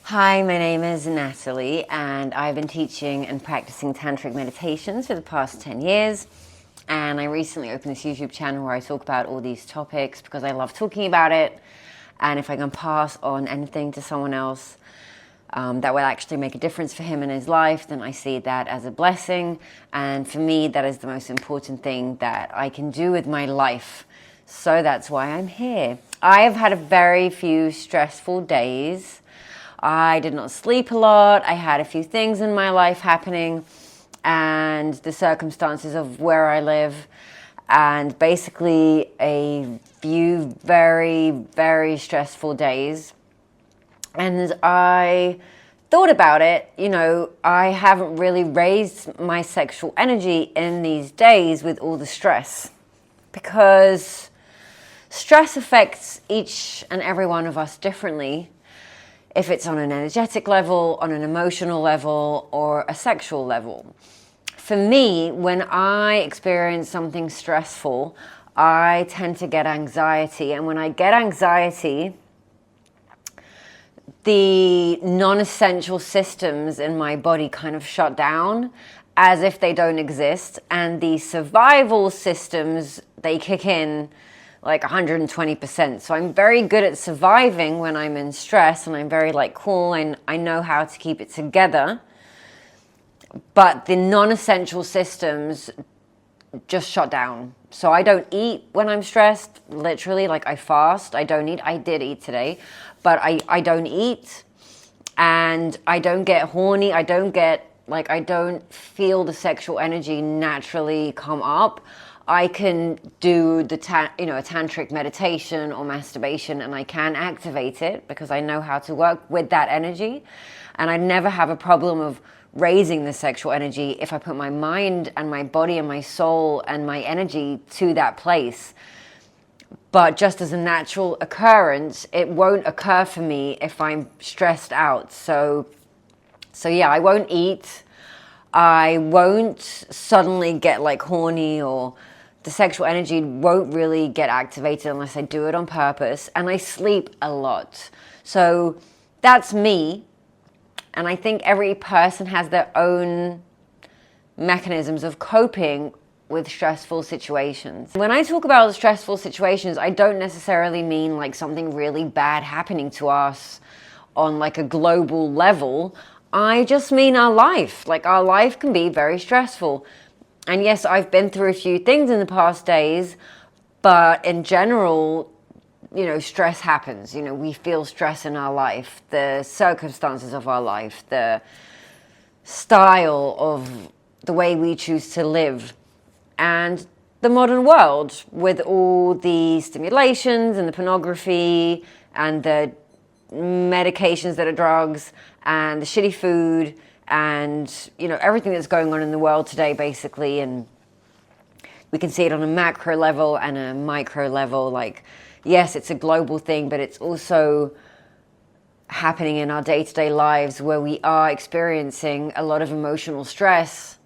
Hi, my name is Natalie, and I've been teaching and practicing tantric meditations for the past 10 years. And I recently opened this YouTube channel where I talk about all these topics because I love talking about it. And if I can pass on anything to someone else that will actually make a difference for him in his life, then I see that as a blessing. And for me, that is the most important thing that I can do with my life. So that's why I'm here. I have had a very few stressful days. I did not sleep a lot. I had a few things in my life happening and the circumstances of where I live, and basically a few very, very stressful days. And I thought about it, I haven't really raised my sexual energy in these days with all the stress, because stress affects each and every one of us differently. If it's on an energetic level, on an emotional level, or a sexual level. For me, when I experience something stressful, I tend to get anxiety. And when I get anxiety, the non-essential systems in my body kind of shut down as if they don't exist. And the survival systems, they kick in like 120%. So I'm very good at surviving when I'm in stress, and I'm very cool, and I know how to keep it together. But the non-essential systems just shut down. So I don't eat when I'm stressed, literally, I fast. I don't eat. I did eat today, but I don't eat, and I don't get horny. I don't feel the sexual energy naturally come up. I can do a tantric meditation or masturbation, and I can activate it because I know how to work with that energy. And I never have a problem of raising the sexual energy if I put my mind and my body and my soul and my energy to that place. But just as a natural occurrence, it won't occur for me if I'm stressed out. So yeah, I won't eat. I won't suddenly get horny, or the sexual energy won't really get activated unless I do it on purpose. And I sleep a lot. So that's me. And I think every person has their own mechanisms of coping with stressful situations. When I talk about stressful situations, I don't necessarily mean something really bad happening to us on a global level. I just mean our life. Our life can be very stressful. And yes, I've been through a few things in the past days, but in general, stress happens. We feel stress in our life, the circumstances of our life, the style of the way we choose to live, and the modern world with all the stimulations and the pornography and the medications that are drugs and the shitty food and everything that's going on in the world today, basically. And we can see it on a macro level and a micro level. Yes, it's a global thing, but it's also happening in our day-to-day lives, where we are experiencing a lot of emotional stress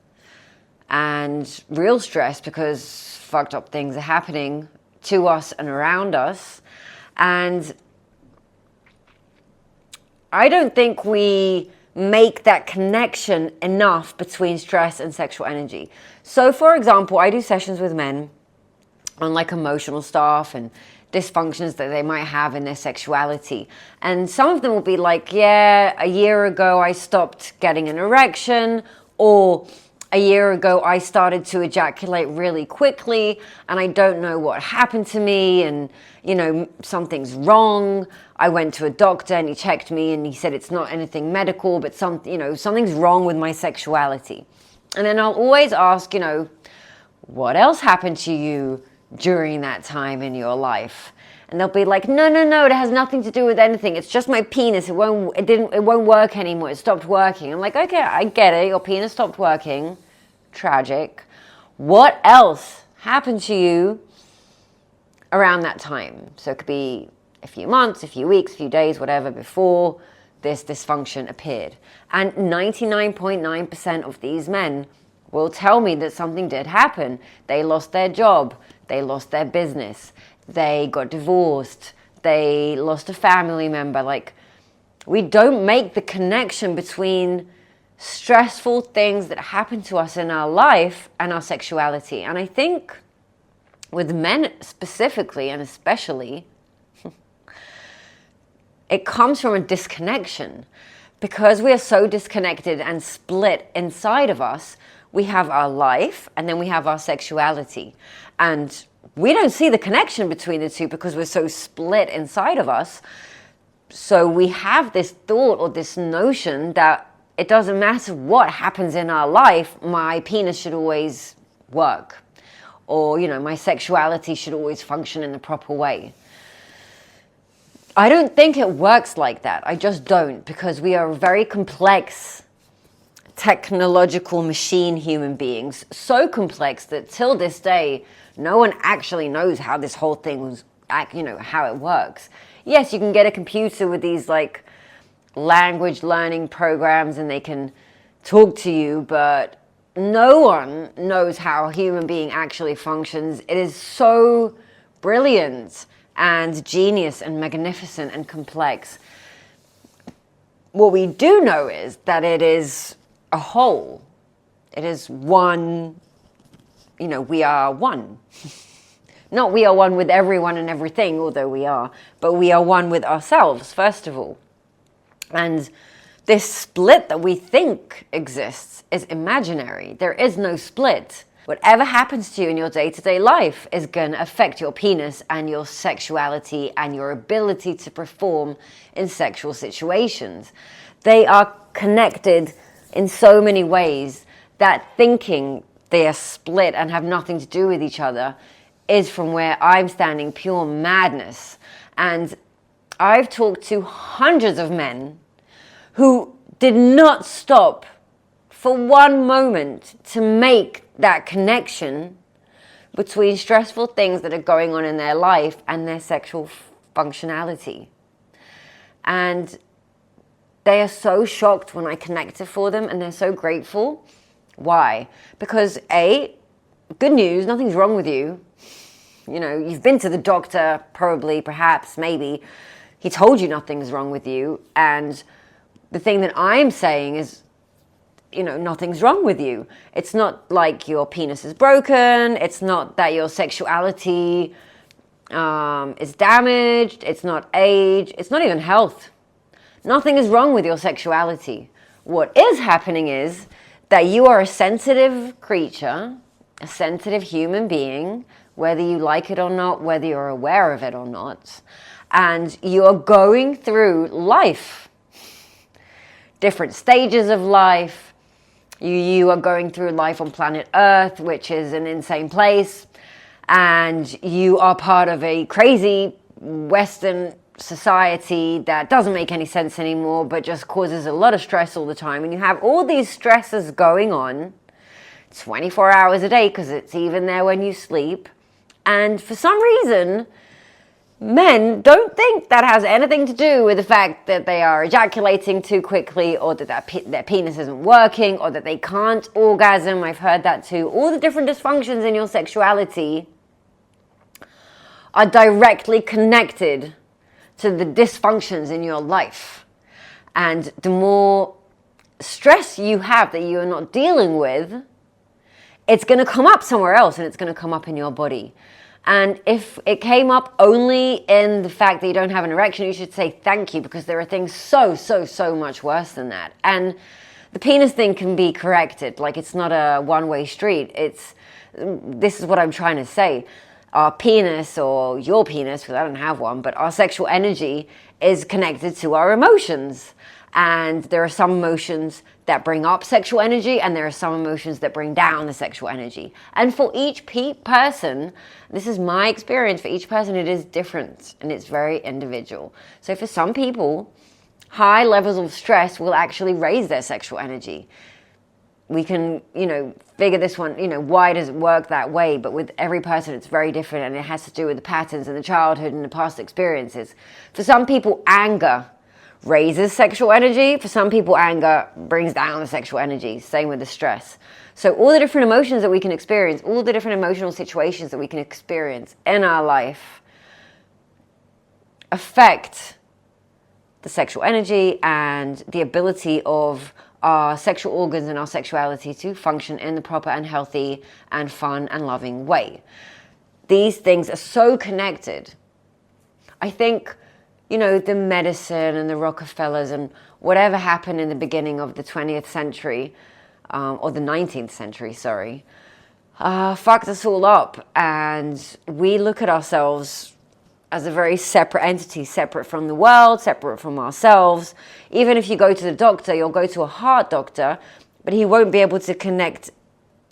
and real stress because fucked up things are happening to us and around us. And I don't think we make that connection enough between stress and sexual energy. So for example, I do sessions with men on emotional stuff and dysfunctions that they might have in their sexuality. And some of them will be yeah, a year ago I stopped getting an erection, or a year ago I started to ejaculate really quickly and I don't know what happened to me, and something's wrong. I went to a doctor and he checked me and he said it's not anything medical, but something's wrong with my sexuality. And then I'll always ask, what else happened to you during that time in your life? And they'll be like, no, it has nothing to do with anything. It's just my penis. It won't work anymore. It stopped working. I'm like, okay, I get it. Your penis stopped working. Tragic. What else happened to you around that time? So it could be a few months, a few weeks, a few days, whatever, before this dysfunction appeared. And 99.9% of these men will tell me that something did happen. They lost their job. They lost their business. They got divorced. They lost a family member. We don't make the connection between stressful things that happen to us in our life and our sexuality. And I think with men specifically and especially, it comes from a disconnection. Because we are so disconnected and split inside of us, we have our life and then we have our sexuality. And we don't see the connection between the two because we're so split inside of us. So we have this thought or this notion that it doesn't matter what happens in our life, my penis should always work. Or, my sexuality should always function in the proper way. I don't think it works like that. I just don't, because we are very complex, technological machine human beings. So complex that till this day, no one actually knows how this whole thing was, how it works. Yes, you can get a computer with these language learning programs and they can talk to you, but no one knows how a human being actually functions. It is so brilliant and genius and magnificent and complex. What we do know is that it is a whole. It is one, we are one. Not we are one with everyone and everything, although we are, but we are one with ourselves, first of all. And this split that we think exists is imaginary. There is no split. Whatever happens to you in your day-to-day life is going to affect your penis and your sexuality and your ability to perform in sexual situations. They are connected in so many ways that thinking they are split and have nothing to do with each other is, from where I'm standing, pure madness. And I've talked to hundreds of men who did not stop for one moment to make that connection between stressful things that are going on in their life and their sexual functionality. And they are so shocked when I connect it for them, and they're so grateful. Why? Because A, good news, nothing's wrong with you. You've been to the doctor, probably, perhaps, maybe. He told you nothing's wrong with you. And the thing that I'm saying is, nothing's wrong with you. It's not like your penis is broken. It's not that your sexuality is damaged. It's not age. It's not even health. Nothing is wrong with your sexuality. What is happening is that you are a sensitive creature, a sensitive human being, whether you like it or not, whether you're aware of it or not. And you are going through life, different stages of life. You are going through life on planet Earth, which is an insane place. And you are part of a crazy Western society that doesn't make any sense anymore, but just causes a lot of stress all the time. And you have all these stresses going on 24 hours a day, because it's even there when you sleep. And for some reason, men don't think that has anything to do with the fact that they are ejaculating too quickly, or that their penis isn't working, or that they can't orgasm. I've heard that too. All the different dysfunctions in your sexuality are directly connected to the dysfunctions in your life. And the more stress you have that you are not dealing with, it's going to come up somewhere else, and it's going to come up in your body. And if it came up only in the fact that you don't have an erection, you should say thank you, because there are things so much worse than that. And the penis thing can be corrected. It's not a one-way street. This is what I'm trying to say. Our penis, or your penis, because I don't have one, but our sexual energy is connected to our emotions. And there are some emotions that bring up sexual energy, and there are some emotions that bring down the sexual energy. And for each person, this is my experience, for each person it is different, and it's very individual. So for some people, high levels of stress will actually raise their sexual energy. We can, figure this one, why does it work that way? But with every person, it's very different, and it has to do with the patterns and the childhood and the past experiences. For some people, anger raises sexual energy. For some people, anger brings down the sexual energy. Same with the stress. So all the different emotions that we can experience, all the different emotional situations that we can experience in our life affect the sexual energy and the ability of our sexual organs and our sexuality to function in the proper and healthy and fun and loving way. These things are so connected. I think, you know, the medicine and the Rockefellers and whatever happened in the beginning of the 20th century, or the 19th century, sorry, fucked us all up. And we look at ourselves as a very separate entity, separate from the world, separate from ourselves. Even if you go to the doctor, you'll go to a heart doctor, but he won't be able to connect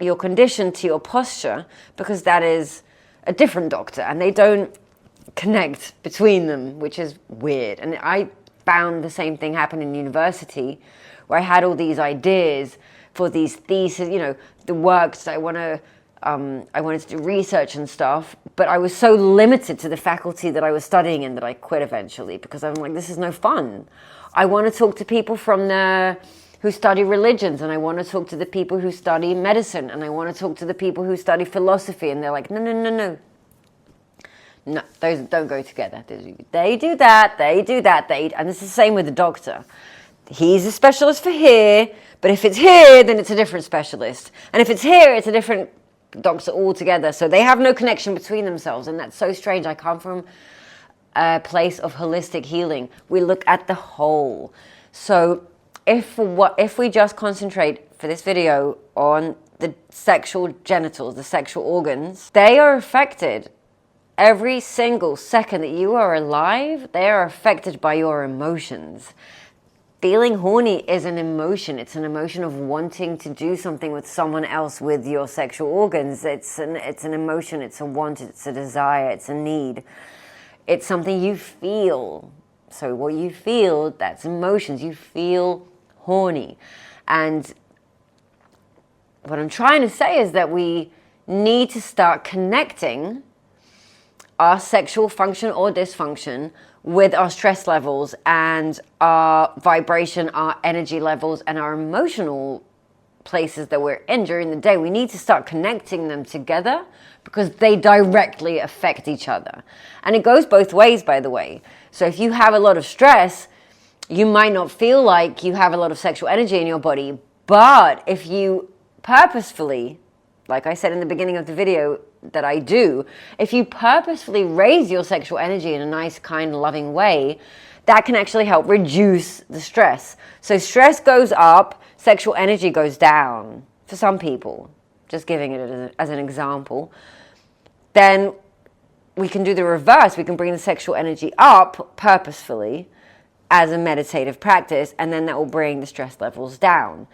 your condition to your posture because that is a different doctor and they don't connect between them, which is weird. And I found the same thing happen in university, where I had all these ideas for these theses, you know, the works I wanted to do research and stuff, but I was so limited to the faculty that I was studying in that I quit eventually because I'm like, this is no fun. I want to talk to people who study religions, and I want to talk to the people who study medicine, and I want to talk to the people who study philosophy, and they're like, no. No, those don't go together. They do that, and it's the same with the doctor. He's a specialist for here, but if it's here, then it's a different specialist. And if it's here, it's a different doctor altogether. So they have no connection between themselves, and that's so strange. I come from a place of holistic healing. We look at the whole. So if we just concentrate for this video on the sexual genitals, the sexual organs, they are affected. Every single second that you are alive, they are affected by your emotions. Feeling horny is an emotion. It's an emotion of wanting to do something with someone else with your sexual organs. It's an emotion, it's a want, it's a desire, it's a need. It's something you feel. So what you feel, that's emotions. You feel horny. And what I'm trying to say is that we need to start connecting our sexual function or dysfunction with our stress levels and our vibration, our energy levels, and our emotional places that we're in during the day. We need to start connecting them together because they directly affect each other. And it goes both ways, by the way. So if you have a lot of stress, you might not feel like you have a lot of sexual energy in your body, but if you purposefully, like I said in the beginning of the video that I do, if you purposefully raise your sexual energy in a nice, kind, loving way, that can actually help reduce the stress. So stress goes up, sexual energy goes down for some people, just giving it as an example. Then we can do the reverse. We can bring the sexual energy up purposefully as a meditative practice, and then that will bring the stress levels down.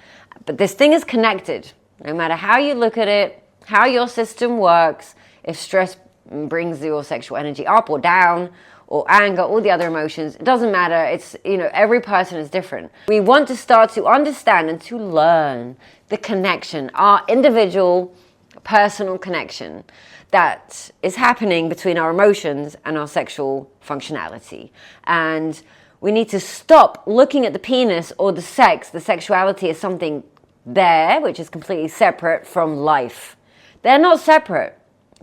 But this thing is connected. No matter how you look at it, how your system works, if stress brings your sexual energy up or down, or anger, all the other emotions, it doesn't matter. It's, you know, every person is different. We want to start to understand and to learn the connection, our individual, personal connection that is happening between our emotions and our sexual functionality. And we need to stop looking at the penis or the sex, the sexuality, as something there, which is completely separate from life. They're not separate.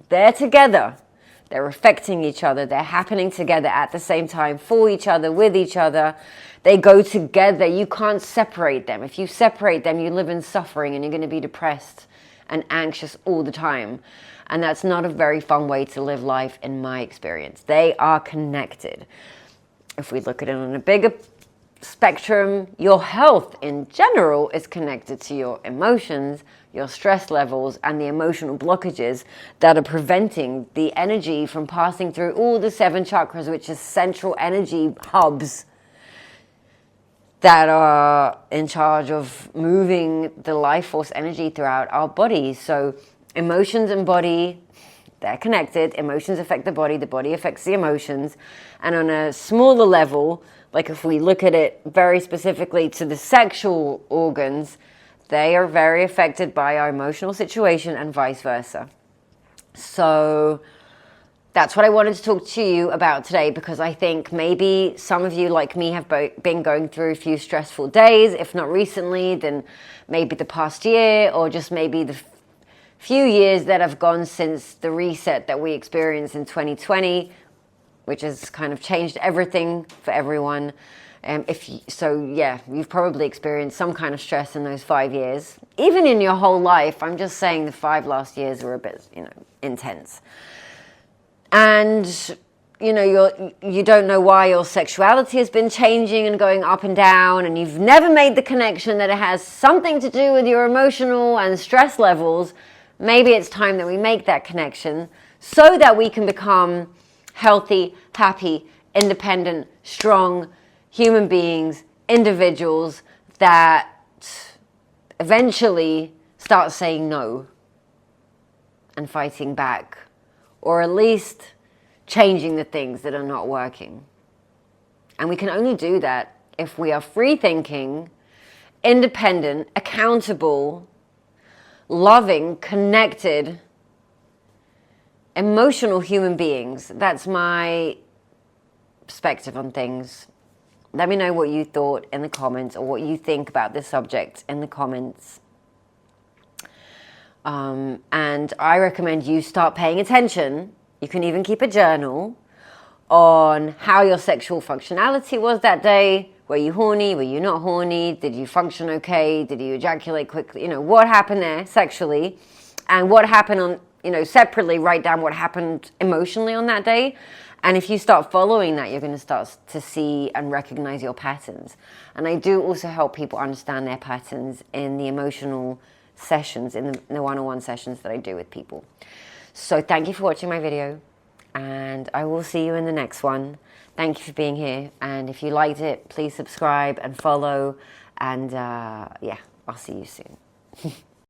They're together. They're affecting each other. They're happening together at the same time, for each other, with each other. They go together. You can't separate them. If you separate them, you live in suffering and you're going to be depressed and anxious all the time. And that's not a very fun way to live life in my experience. They are connected. If we look at it on a bigger spectrum, your health in general is connected to your emotions, your stress levels, and the emotional blockages that are preventing the energy from passing through all the 7 chakras, which are central energy hubs that are in charge of moving the life force energy throughout our bodies. So emotions and body, they're connected. Emotions affect the body affects the emotions. And on a smaller level, like if we look at it very specifically to the sexual organs, they are very affected by our emotional situation and vice versa. So that's what I wanted to talk to you about today, because I think maybe some of you, like me, have been going through a few stressful days. If not recently, then maybe the past year, or just maybe the few years that have gone since the reset that we experienced in 2020, which has kind of changed everything for everyone. You've probably experienced some kind of stress in those 5 years. Even in your whole life, I'm just saying the 5 last years were a bit, intense. And, you don't know why your sexuality has been changing and going up and down, and you've never made the connection that it has something to do with your emotional and stress levels. Maybe it's time that we make that connection so that we can become healthy, happy, independent, strong human beings, individuals that eventually start saying no and fighting back, or at least changing the things that are not working. And we can only do that if we are free thinking, independent, accountable, loving, connected, emotional human beings. That's my perspective on things. Let me know what you thought in the comments, or what you think about this subject in the comments. And I recommend you start paying attention. You can even keep a journal on how your sexual functionality was that day. Were you horny? Were you not horny? Did you function okay? Did you ejaculate quickly? What happened there sexually, and what happened on, separately write down what happened emotionally on that day. And if you start following that, you're going to start to see and recognize your patterns. And I do also help people understand their patterns in the emotional sessions, in the one-on-one sessions that I do with people. So thank you for watching my video, and I will see you in the next one. Thank you for being here. And if you liked it, please subscribe and follow. And I'll see you soon.